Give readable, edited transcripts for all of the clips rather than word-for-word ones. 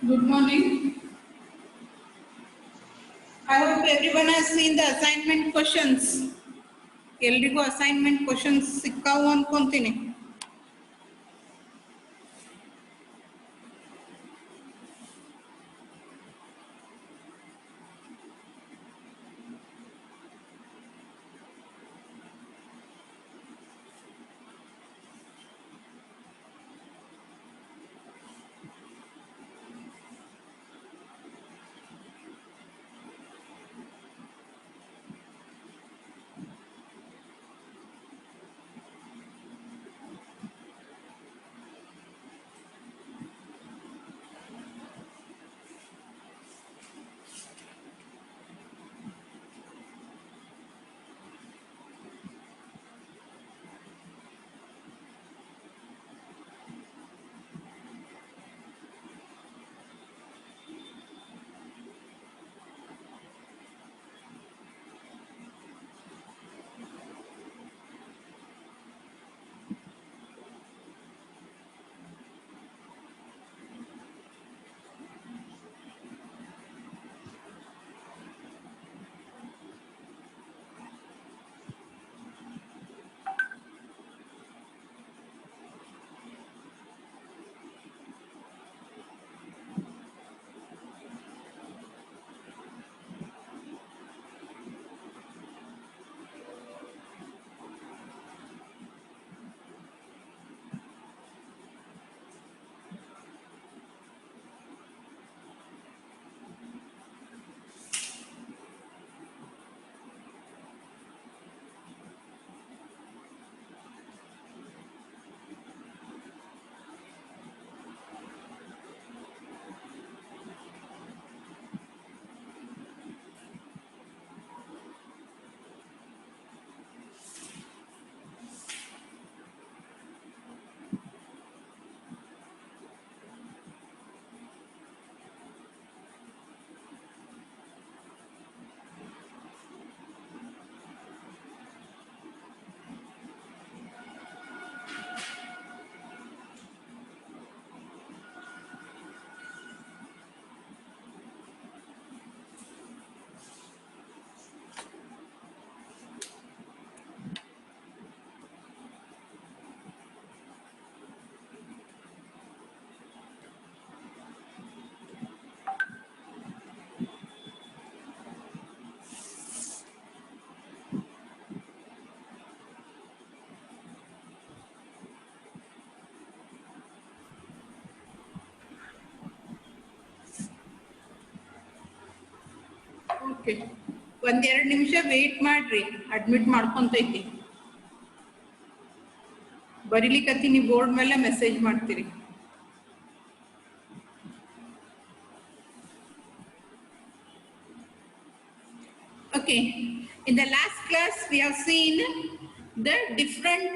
Good morning. I hope everyone has seen the assignment questions. ಎಲ್ರಿಗೂ assignment questions ಸಿಕ್ಕಾವು ಅನ್ಕೊಂತೀನಿ. Okay, ಒಂದೆರಡು ನಿಮಿಷ wait ಮಾಡ್ರಿ, ಅಡ್ಮಿಟ್ ಮಾಡ್ಕೊಂತೈತಿ. ಬರೀಲಿಕ್ಕತ್ತೀನಿ ಬೋರ್ಡ್ ಮೇಲೆ, ಮೆಸೇಜ್ ಮಾಡ್ತೀರಿ. Okay, in the last class we have seen the different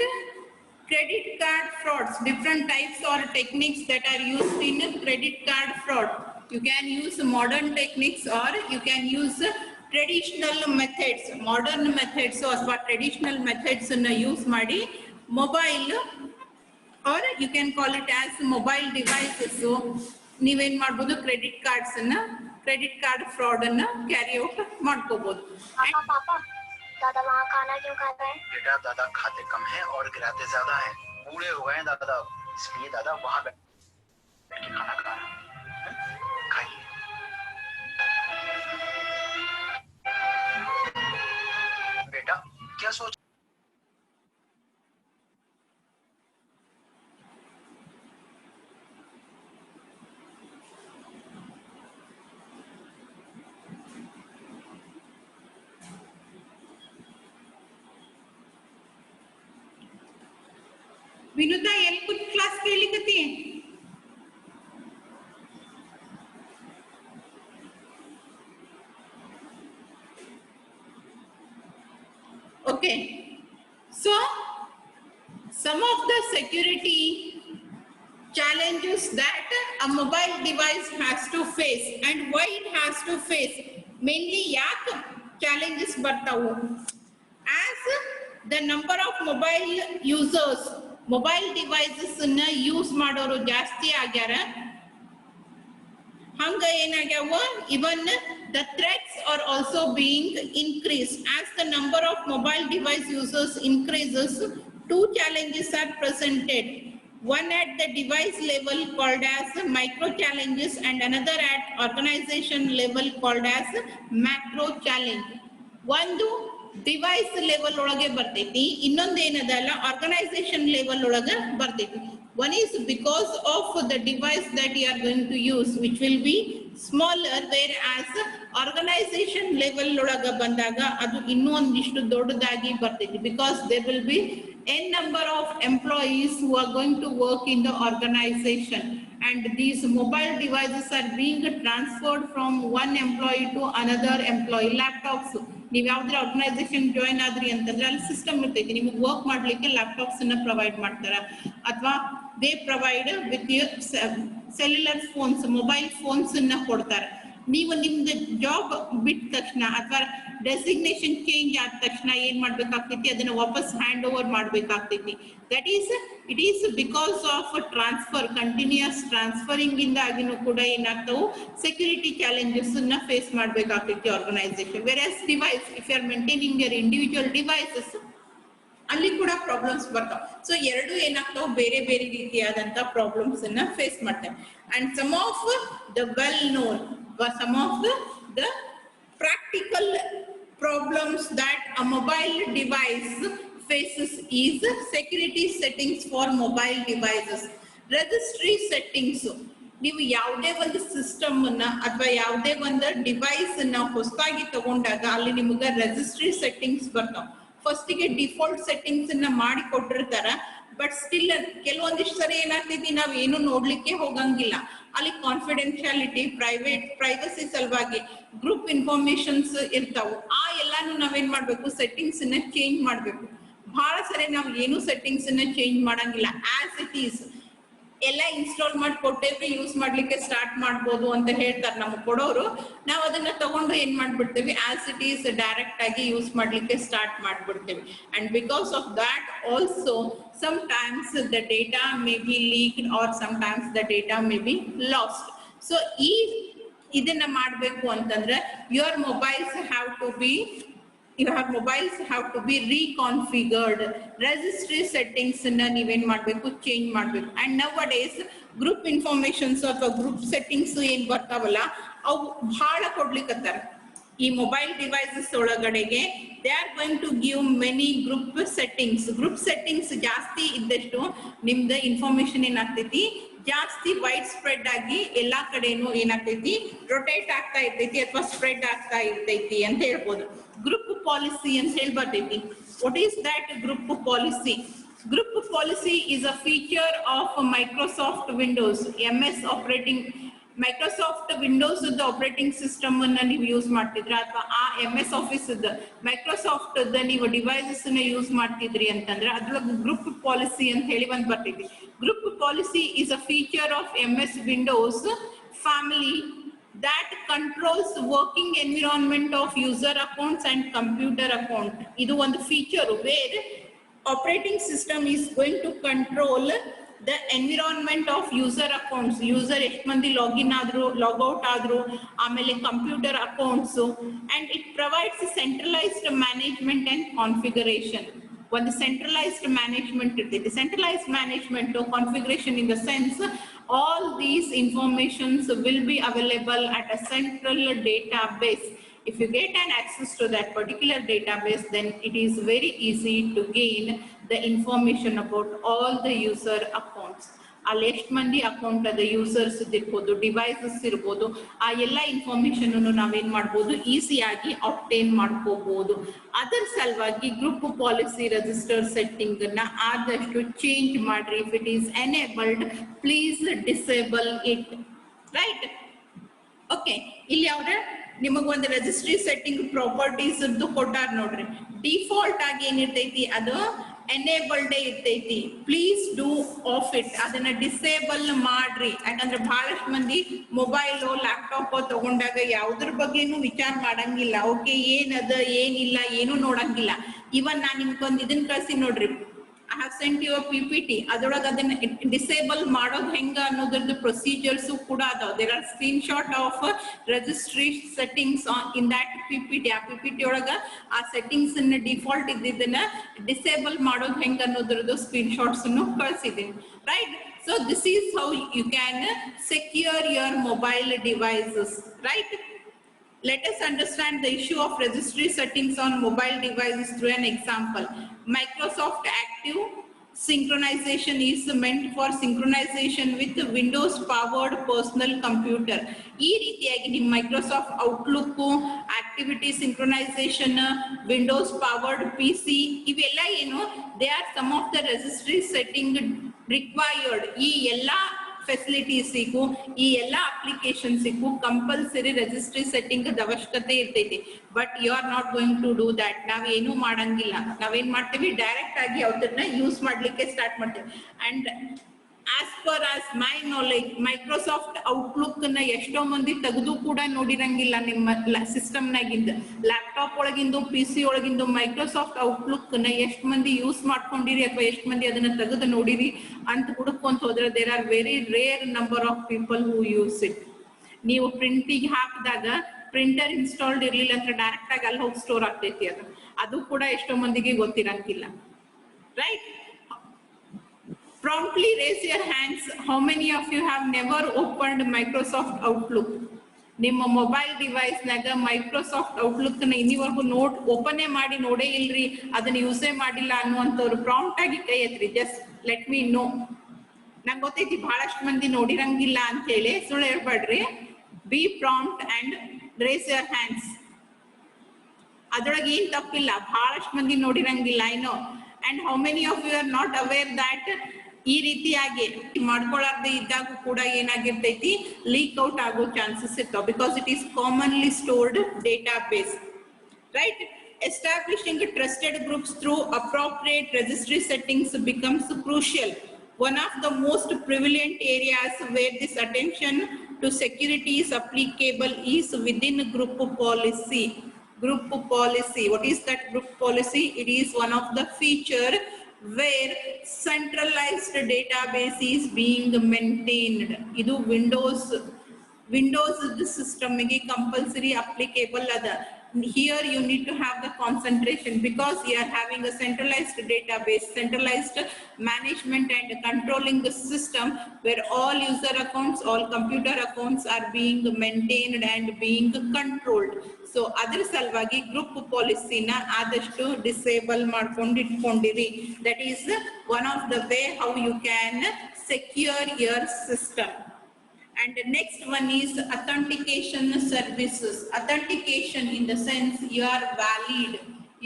credit card frauds, different types or techniques that are used in credit card fraud. You can use modern techniques or you can use traditional methods. Modern methods or traditional methods use ಮಾಡಿ mobile, or you can call it as mobile devices. So ನೀವೇನ್ ಮಾಡ್ಬೋದು, credit cards ಅನ್ನ, credit card fraud अन्न carry out ಮಾಡ್ಕೋಬಹುದು. पापा दादा वहाँ खाना क्यों खा रहे हैं? बेटा दादा खाते कम है और गिराते ज्यादा है, बूढ़े हो गए हैं दादा, इसलिए दादा वहाँ बैठ के खाना खा रहा है। खाइए। बेटा क्या सोच ವಿನುತಾ ಎಲ್ಲಿ ಕೂತ್ class ಕೇಳಿಕತ್ತಿ? Okay, so some of the security challenges that a mobile device has to face and why it has to face, mainly ಯಾಕೆ challenges ಬರ್ತಾವು? As the number of mobile users, mobile devices ಅನ್ನ use ಮಾಡೋರು ಜಾಸ್ತಿ ಆಗ್ಯಾರ, ಹಂಗ ಏನಾಗ್ಯಾವ ಇವನ್ the threats are also being increased as the number of mobile device users increases. Two challenges are presented, one at the device level called as micro challenges and another at organization level called as macro challenge. ಒಂದು device level ಒಳಗೆ ಬರ್ತೈತಿ, ಇನ್ನೊಂದು ಏನದಲ್ಲ organisation level ಒಳಗೆ ಬರ್ತೈತಿ. One is because of the device that you are going to use, which will be smaller, whereas organization level ಒಳಗೆ ಬಂದಾಗ ಅದು ಇನ್ನೂ ಒಂದಿಷ್ಟು ದೊಡ್ಡದಾಗಿ ಬರ್ತೈತಿ, because there will be n number of employees who are going to work in the organization, and these mobile devices are being transferred from one employee to another employee. Laptops, ನೀವು ಯಾವ್ದಾರ organisation join ಆದ್ರಿ ಅಂತಂದ್ರೆ ಅಲ್ಲಿ system ಇರ್ತೈತಿ, ನಿಮಗೆ work ಮಾಡ್ಲಿಕ್ಕೆ laptops ಅನ್ನ provide ಮಾಡ್ತಾರ, ಅಥವಾ they provide with cellular phones, mobile phones ಅನ್ನ ಕೊಡ್ತಾರೆ. ನೀವು ನಿಮ್ದು ಜಾಬ್ ಬಿಟ್ಟ ತಕ್ಷಣ ಅಥವಾ ಡೆಸಿಗ್ನೇಷನ್ ಚೇಂಜ್ ಆದ ತಕ್ಷಣ ಏನ್ ಮಾಡ್ಬೇಕಾಗ್ತೈತಿ, ಅದನ್ನ ವಾಪಸ್ ಹ್ಯಾಂಡ್ ಓವರ್ ಮಾಡ್ಬೇಕಾಗ್ತೈತಿ. That is it is because of transfer, continuous transferring ಇಂದಾಗಿನೂ ಕೂಡ ಏನಾಗ್ತಾವು ಸೆಕ್ಯೂರಿಟಿ ಚಾಲೆಂಜಸ್ ಅನ್ನ ಫೇಸ್ ಮಾಡ್ಬೇಕಾಗ್ತೈತಿ organization. Versus device, if you are maintaining your individual devices, ಅಲ್ಲಿ ಕೂಡ ಪ್ರಾಬ್ಲಮ್ಸ್ ಬರ್ತಾವ. ಸೊ ಎರಡು ಏನಾಗ್ತಾವ, ಬೇರೆ ಬೇರೆ ರೀತಿಯಾದಂತ ಪ್ರಾಬ್ಲಮ್ಸ್ ಅನ್ನ ಫೇಸ್ ಮಾಡ್ತೇವೆ. And some of the well known, some of the practical problems that a mobile device faces is security settings for mobile devices. Registry settings, ನೀವು ಯಾವುದೇ ಒಂದು ಸಿಸ್ಟಮ್ ಅನ್ನ ಅಥವಾ ಯಾವುದೇ ಒಂದು ಡಿವೈಸ್ ಅನ್ನ ಹೊಸದಾಗಿ ತಗೊಂಡಾಗ ಅಲ್ಲಿ ನಿಮಗೆ ರೆಜಿಸ್ಟ್ರಿ ಸೆಟ್ಟಿಂಗ್ಸ್ ಬರ್ತಾವ. ಫಸ್ಟಿಗೆ ಡಿಫಾಲ್ಟ್ ಸೆಟ್ಟಿಂಗ್ಸ್ ಅನ್ನ ಮಾಡಿ ಕೊಟ್ಟಿರ್ತಾರ, ಬಟ್ ಸ್ಟಿಲ್ ಕೆಲವೊಂದಿಷ್ಟು ಸರಿ ಏನಾಗ್ತೈತಿ, ನಾವ್ ಏನು ನೋಡ್ಲಿಕ್ಕೆ ಹೋಗಂಗಿಲ್ಲ. ಅಲ್ಲಿ ಕಾನ್ಫಿಡೆನ್ಶಿಯಾಲಿಟಿ, ಪ್ರೈವಸಿ ಸಲುವಾಗಿ ಗ್ರೂಪ್ ಇನ್ಫಾರ್ಮೇಶನ್ಸ್ ಇರ್ತಾವು. ಆ ಎಲ್ಲಾನು ನಾವೇನ್ ಮಾಡ್ಬೇಕು, ಸೆಟ್ಟಿಂಗ್ಸ್ ಅನ್ನ ಚೇಂಜ್ ಮಾಡ್ಬೇಕು. ಬಹಳ ಸರಿ ನಾವು ಏನು ಸೆಟ್ಟಿಂಗ್ಸ್ ಅನ್ನ ಚೇಂಜ್ ಮಾಡಂಗಿಲ್ಲ, ಆಸ್ ಇಟ್ ಈಸ್ ಎಲ್ಲ ಇನ್ಸ್ಟಾಲ್ ಮಾಡಿ ಕೊಟ್ಟೇವ್ರಿ, ಯೂಸ್ ಮಾಡ್ಲಿಕ್ಕೆ ಸ್ಟಾರ್ಟ್ ಮಾಡ್ಬೋದು ಅಂತ ಹೇಳ್ತಾರೆ ನಮ್ಗೆ ಕೊಡೋರು. ನಾವು ಅದನ್ನ ತಗೊಂಡು ಏನ್ ಮಾಡ್ಬಿಡ್ತೇವೆ, ಆಸ್ ಇಟ್ ಈಸ್ ಡೈರೆಕ್ಟ್ ಆಗಿ ಯೂಸ್ ಮಾಡ್ಲಿಕ್ಕೆ ಸ್ಟಾರ್ಟ್ ಮಾಡ್ಬಿಡ್ತೇವೆ. And because of that also sometimes the data may be leaked or sometimes the data may be lost. So ಇದನ್ನ ಮಾಡಬೇಕು ಅಂತಂದ್ರೆ your mobiles have to be reconfigured. Registry settings ಅನ್ನ ನೀವೇನ್ ಮಾಡ್ಬೇಕು, change ಮಾಡ್ಬೇಕು. ಅಂಡ್ nowadays ಗ್ರೂಪ್ ಇನ್ಫಾರ್ಮೇಶನ್ಸ್ ಅಥವಾ group settings ಏನ್ ಬರ್ತಾವಲ್ಲ ಅವು ಬಹಳ ಕೊಡ್ಲಿಕ್ಕತ್ತಾರ. ಈ ಮೊಬೈಲ್ ಡಿವೈಸಸ್ ಒಳಗಡೆಗೆ they are going to give many group settings. Group settings ಜಾಸ್ತಿ ಇದ್ದಷ್ಟು ನಿಮ್ದು ಇನ್ಫಾರ್ಮೇಶನ್ ಏನಾಗ್ತೈತಿ, ಜಾಸ್ತಿ ವೈಡ್ ಸ್ಪ್ರೆಡ್ ಆಗಿ ಎಲ್ಲಾ ಕಡೆನೂ ಏನಾಗ್ತೈತಿ, ರೊಟೇಟ್ ಆಗ್ತಾ ಇರ್ತೈತಿ ಅಥವಾ ಸ್ಪ್ರೆಡ್ ಆಗ್ತಾ ಇರ್ತೈತಿ ಅಂತ ಹೇಳ್ಬೋದು. ಗ್ರೂಪ್ ಪಾಲಿಸಿ ಅಂತ ಹೇಳಿ ಬರ್ತೈತಿ. What is that group policy? Group policy is a feature of Microsoft Windows, MS operating. Microsoft Windows operating system ಅನ್ನ ನೀವು ಯೂಸ್ ಮಾಡ್ತಿದ್ರ ಅಥವಾ ಆ MS ಆಫೀಸ್ ಮೈಕ್ರೋಸಾಫ್ಟ್ ನೀವು ಡಿವೈಸಸ್ ನ ಯೂಸ್ ಮಾಡ್ತಿದ್ರಿ ಅಂತಂದ್ರೆ ಅದ್ರೊಳಗೆ ಗ್ರೂಪ್ ಪಾಲಿಸಿ ಅಂತ ಹೇಳಿ ಒಂದ್ ಬರ್ತೈತಿ. Group policy is a feature of MS Windows family that controls working environment of user accounts and computer account. ಇದು ಒಂದು feature where operating system is going to control the environment of user accounts. User ಎಷ್ಟು ಮಂದಿ login ಆದ್ರು, logout ಆದ್ರು, ಆಮೇಲೆ computer accounts, and it provides centralized management and configuration. ಒಂದು centralized management ಇರ್ತೈತಿ. Centralized management configuration in the sense all these informations will be available at a central database. If you get an access to that particular database, then it is very easy to gain the information about all the user accounts. ಅಲ್ಲಿ ಎಷ್ಟು ಮಂದಿ account ಅದ, users ಇರ್ಬೋದು, devices ಇರ್ಬೋದು, ಆ ಎಲ್ಲ information ಅನ್ನು ನಾವೇನ್ ಮಾಡ್ಬೋದು, ಈಸಿಯಾಗಿ ಆಬ್ಟೈನ್ ಮಾಡ್ಕೋಬಹುದು. ಅದರ ಸಲುವಾಗಿ ಗ್ರೂಪ್ ಪಾಲಿಸಿ ರಿಜಿಸ್ಟರ್ ಸೆಟ್ಟಿಂಗ್ ಅನ್ನ ಆದಷ್ಟು ಚೇಂಜ್ ಮಾಡ್ರಿ. If it is enabled, please disable it. Right? Okay, ಇಲ್ಲಿ ಯಾವ್ದು ನಿಮಗೊಂದು ರಿಜಿಸ್ಟ್ರಿ ಸೆಟ್ಟಿಂಗ್ ಪ್ರಾಪರ್ಟೀಸ್ ಕೊಟ್ಟಾರ ನೋಡ್ರಿ. ಡಿಫಾಲ್ಟ್ ಆಗಿ ಏನಿರ್ತೈತಿ, ಅದು ಎನೇಬಲ್ಡ್ ಇರ್ತೈತಿ. ಪ್ಲೀಸ್ ಡೂ ಆಫ್ ಇಟ್, ಅದನ್ನ ಡಿಸೇಬಲ್ ಮಾಡ್ರಿ. ಯಾಕಂದ್ರೆ ಬಹಳಷ್ಟು ಮಂದಿ ಮೊಬೈಲ್ ಲ್ಯಾಪ್ಟಾಪ್ ತಗೊಂಡಾಗ ಯಾವ್ದ್ರ ಬಗ್ಗೆನೂ ವಿಚಾರ ಮಾಡಂಗಿಲ್ಲ. ಓಕೆ, ಏನದ ಏನಿಲ್ಲ ಏನು ನೋಡಂಗಿಲ್ಲ. ಇವನ್ ನಾನ್ ನಿಮ್ಗೊಂದು ಇದನ್ನ ಕಳ್ಸಿ ನೋಡ್ರಿ. I have sent you a PPT. ಅದ್ರೊಳಗೆ ಅದನ್ನ ಡಿಸೇಬಲ್ ಮಾಡೋದು ಹೆಂಗ ಅನ್ನೋದ್ರದ್ದು ಪ್ರೊಸೀಜರ್ಸ್ ಕೂಡ ಅದಾವ. There are screenshot of registry settings in that PPT. ಆ PPT ಒಳಗ ಆ ಸೆಟ್ಟಿಂಗ್ಸ್ ಅನ್ನ ಡಿಫಾಲ್ಟ್ ಇದ್ದಿದ್ದನ್ನ ಡಿಸೇಬಲ್ ಮಾಡೋದು ಹೆಂಗ ಅನ್ನೋದ್ರದ್ದು ಸ್ಕ್ರೀನ್ಶಾಟ್ಸ್ ಅನ್ನು ಕಳಿಸಿದ್ದೀನಿ, right? So this is how you can secure your mobile devices, right? Let us understand the issue of registry settings on mobile devices through an example. Microsoft Active synchronization is meant for synchronization with Windows powered personal computer. ಈ ರೀತಿಯಾಗಿ ನಿಮ್ಮ Microsoft Outlook, activity synchronization, Windows powered PC ಇವೆಲ್ಲ ಏನು, they are some of the registry setting required. ಈ ಎಲ್ಲ ಫೆಸಿಲಿಟೀಸಿಗೂ ಈ ಎಲ್ಲ ಅಪ್ಲಿಕೇಶನ್ಸಿಗೂ compulsory registry setting ಅವಶ್ಯಕತೆ ಇರ್ತೈತಿ. But you are not going to do that. ನಾವೇನು ಮಾಡಂಗಿಲ್ಲ. ನಾವೇನ್ ಮಾಡ್ತೀವಿ, ಡೈರೆಕ್ಟ್ ಆಗಿ ಅದನ್ನ ಯೂಸ್ ಮಾಡ್ಲಿಕ್ಕೆ ಸ್ಟಾರ್ಟ್ ಮಾಡ್ತೀವಿ. And as per as my knowledge, Microsoft outlook ನ ಎಷ್ಟೋ ಮಂದಿ ತೆಗೆದು ಕೂಡ ನೋಡಿರಂಗಿಲ್ಲ. ನಿಮ್ಮ ಸಿಸ್ಟಮ್ನಾಗಿಂದ, ಲ್ಯಾಪ್ಟಾಪ್ ಒಳಗಿಂದು, PC ಒಳಗಿಂದು ಮೈಕ್ರೋಸಾಫ್ಟ್ ಔಟ್ಲುಕ್ ನ ಎಷ್ಟು ಮಂದಿ ಯೂಸ್ ಮಾಡ್ಕೊಂಡಿರಿ ಅಥವಾ ಎಷ್ಟು ಮಂದಿ ಅದನ್ನ ತೆಗೆದು ನೋಡಿರಿ ಅಂತ ಹುಡುಕೊಂತ ಹೋದ್ರೆ there are very rare number of people who use it. ನೀವು ಪ್ರಿಂಟಿಗೆ ಹಾಕಿದಾಗ ಪ್ರಿಂಟರ್ ಇನ್ಸ್ಟಾಲ್ಡ್ ಇರ್ಲಿಲ್ಲ ಅಂದ್ರೆ ಡೈರೆಕ್ಟ್ ಆಗಿ ಅಲ್ಲಿ ಹೋಗಿ ಸ್ಟೋರ್ ಆಗ್ತೈತಿ. ಅದು ಕೂಡ ಎಷ್ಟೋ ಮಂದಿಗೆ ಗೊತ್ತಿರಂಗಿಲ್ಲ, right? Promptly raise your hands. How many of you have never opened Microsoft Outlook? ನಿಮ್ಮ ಮೊಬೈಲ್ ಡಿವೈಸ್ ನಾಗ ಮೈಕ್ರೋಸಾಫ್ಟ್ ಔಟ್ಲುಕ್ ನ ಇನ್ನಿವರೆಗೂ ಓಪನ್ ಮಾಡಿ ನೋಡೇ ಇಲ್ರಿ, ಅದನ್ನ ಯೂಸೇ ಮಾಡಿಲ್ಲ ಅನ್ನುವಂಥವ್ರು ಪ್ರಾಂಪ್ಟ್ ಆಗಿ ಕೈ ಎತ್ರಿ. Just let me know. ನಂಗೆ ಗೊತ್ತೈತಿ ಬಹಳಷ್ಟು ಮಂದಿ ನೋಡಿರಂಗಿಲ್ಲ ಅಂತ ಹೇಳಿ, ಸುಳ್ಳು ಹೇಳ್ಬೇಡ್ರಿ. Be prompt and raise your hands. ಅದ್ರೊಳಗೆ ಏನ್ ತಪ್ಪಿಲ್ಲ, ಬಹಳಷ್ಟು ಮಂದಿ ನೋಡಿರಂಗಿಲ್ಲ. I know. And how many of you are not aware that ಈ ರೀತಿಯಾಗಿ ಮಾಡ್ಕೊಳ್ಳಾರ್ದೆ ಇದ್ದಾಗ ಕೂಡ ಏನಾಗಿರ್ತೈತಿ, ಲೀಕ್ ಔಟ್ ಆಗೋ ಚಾನ್ಸಸ್ ಇರ್ತಾವ. Because it is commonly stored data base, right? Establishing trusted groups through appropriate registry settings becomes crucial. One of the most prevalent areas where this attention to security is applicable is within group policy. Group policy. What is that group policy? It is one of the feature where centralized database is being maintained. Idu Windows system ಗೆ compulsory applicable ada. Here you need to have the concentration because you are having a centralized database, centralized management and controlling the system where all user accounts, all computer accounts are being maintained and being controlled. So adar salvagi group policy na adashtu disable ಮಾಡ್ಕೊಂಡು ಇಟ್ಕೊಂಡಿರಿ. That is one of the way how you can secure your system. And the next one is authentication services. Authentication in the sense you are valid,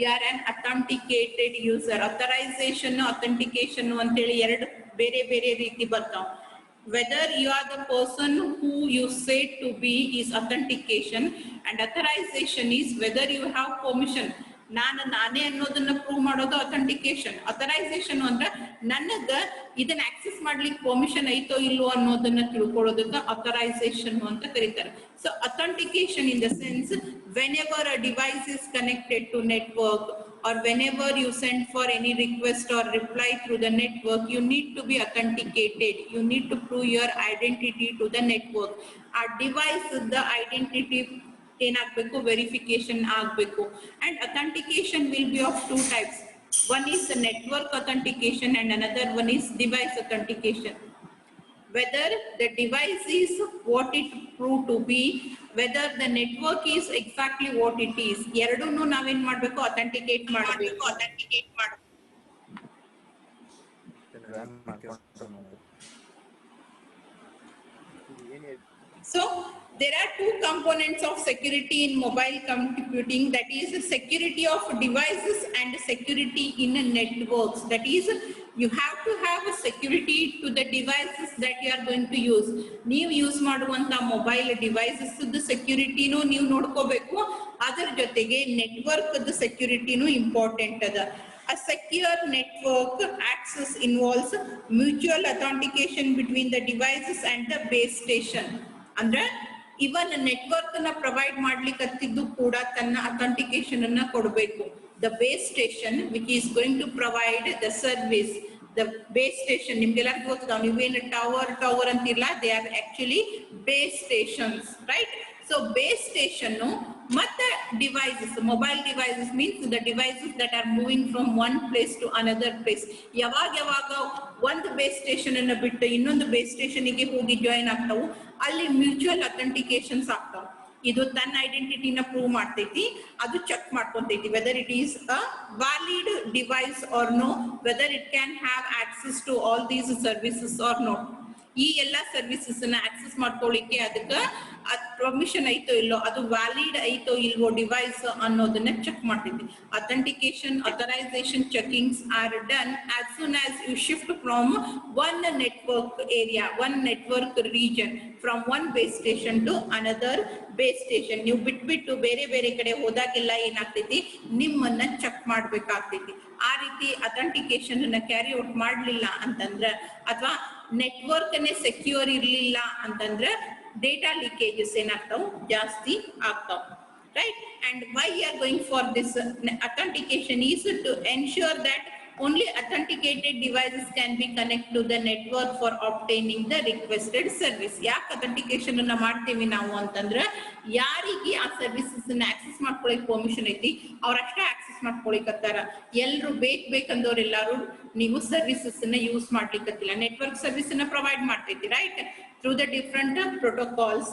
you are an authenticated user. Authorization, authentication anteli ಎರಡು ಬೇರೆ ಬೇರೆ ರೀತಿ ಬರ್ತಾವ. Whether you are the person who you say to be is authentication, and authorization is whether you have permission. ನಾನೇ ಅನ್ನೋದನ್ನ prove ಮಾಡೋದು authentication. Authorisation ಅಂದ್ರೆ ನನಗ ಇದನ್ನ ಆಕ್ಸೆಸ್ ಮಾಡ್ಲಿಕ್ಕೆ ಪರ್ಮಿಷನ್ ಐತೋ ಇಲ್ಲೋ ಅನ್ನೋದನ್ನ ತಿಳ್ಕೊಳ್ಳೋದಕ್ಕೆ ಅಥರೈಸೇಷನ್ ಅಂತ ಕರೀತಾರೆ. So authentication in the sense whenever a device is connected to network or whenever you send for any request or reply through the network, you need to be authenticated. You need to prove your identity to the network. Our device, the identity ಏನಾಗಬೇಕು, verification ಆಗಬೇಕು. And authentication will be of two types. One is network authentication and another one is device authentication. Whether the device is what it proved to be, whether the network is exactly what it is, ಎರಡನ್ನೂ ನಾವೇನ್ ಮಾಡ್ಬೇಕು, authenticate ಮಾಡಬೇಕು. So there are two components of security in mobile computing, that is security of devices and security in networks. That is, you have to have a security to the devices that you are going to use. ನೀವು use ಮಾಡುವಂತ mobile devices ಸೆಕ್ಯೂರಿಟಿನೂ ನೀವು ನೋಡ್ಕೋಬೇಕು. ಅದರ ಜೊತೆಗೆ network ಸೆಕ್ಯೂರಿಟಿನೂ important ಅದ. A secure network access involves mutual authentication between the devices and the base station. ಅಂದ್ರೆ ಇವನ್ network ನ provide ಮಾಡ್ಲಿಕ್ಕೆ ಕೂಡ ತನ್ನ ಅಥೆಂಟಿಕೇಶನ್ ಅನ್ನ ಕೊಡಬೇಕು. the base station which is going to provide the service. The base station ನಿಮ್ಗೆಲ್ಲರಿಗೂ ಗೊತ್ತದ ನೀವೇನು tower ಅಂತಿರಲ್ಲ, they are actually base stations, right? So base station ಮತ್ತೆ devices, mobile devices means the devices that are moving from one place to another place. ಯಾವಾಗ ಒಂದು base station ಅನ್ನು ಬಿಟ್ಟು ಇನ್ನೊಂದು base ಸ್ಟೇಷನ್ಗೆ ಹೋಗಿ ಜಾಯಿನ್ ಆಗ್ತಾವು, ಅಲ್ಲಿ ಮ್ಯೂಚುವಲ್ ಅಥೆಂಟಿಕೇಶನ್ಸ್ ಆಗ್ತಾವ. ಇದು ತನ್ನ ಐಡೆಂಟಿಟಿನ ಪ್ರೂವ್ ಮಾಡ್ತೈತಿ, ಅದು ಚೆಕ್ ಮಾಡ್ಕೊಂತೈತಿ whether it is a valid device or no, whether it can have access to all these services or no. ಈ ಎಲ್ಲಾ ಸರ್ವಿಸಸ್ ನ ಆಕ್ಸೆಸ್ ಮಾಡ್ಕೊಳ್ಳಿಕ್ಕೆ ಅದಕ್ಕೆ ಪರ್ಮಿಷನ್ ಐತೋ ಇಲ್ಲೋ, ಅದು ವ್ಯಾಲಿಡ್ ಐತೋ ಇಲ್ವೋ ಡಿವೈಸ್ ಅನ್ನೋದನ್ನ ಚೆಕ್ ಮಾಡ್ತೈತಿ. Authentication authorization checkings are done as soon as you shift from one network area, one network region, from one base station to another base station. ನೀವು ಬಿಟ್ಬಿಟ್ಟು ಬೇರೆ ಬೇರೆ ಕಡೆ ಹೋದಾಗೆಲ್ಲ ಏನಾಗ್ತೈತಿ, ನಿಮ್ಮನ್ನ ಚೆಕ್ ಮಾಡ್ಬೇಕಾಗ್ತೈತಿ. ಆ ರೀತಿ ಅಥೆಂಟಿಕೇಶನ್ ಅನ್ನ ಕ್ಯಾರಿ ಔಟ್ ಮಾಡ್ಲಿಲ್ಲ ಅಂತಂದ್ರ, ಅಥವಾ ನೆಟ್ವರ್ಕ್ ಅನ್ನೇ ಸೆಕ್ಯೂರ್ ಇರ್ಲಿಲ್ಲ ಅಂತಂದ್ರ ಡೇಟಾ ಲೀಕೇಜಸ್ ಏನಾಗ್ತಾವ್, ಜಾಸ್ತಿ ಆಗ್ತಾವ್, right? And why we are going for this authentication is to ensure that only authenticated devices can be connected to the network for obtaining the requested service. ಯಾಕೆ authentication ಅನ್ನ ಮಾಡ್ತೀವಿ ನಾವು ಅಂತಂದ್ರ, ಯಾರಿಗೆ ಆ ಸರ್ವಿಸಸ್ ಅನ್ನ ಆಕ್ಸೆಸ್ ಮಾಡ್ಕೊಳಕ್ ಪರ್ಮಿಷನ್ ಐತಿ ಅವ್ರಷ್ಟೇ ಆಕ್ಸೆಸ್ ಮಾಡ್ಕೊಳಿಕತ್ತಾರ. ಎಲ್ರು ಬೇಕಂದವ್ರೆಲ್ಲಾರು ನೀವು ಸರ್ವಿಸಸ್ ಅನ್ನ ಯೂಸ್ ಮಾಡ್ಲಿಕ್ಕತ್ತಿಲ್ಲ. ನೆಟ್ವರ್ಕ್ ಸರ್ವಿಸ್ ಅನ್ನ ಪ್ರೊವೈಡ್ ಮಾಡ್ತೈತಿ, right? Through the different protocols,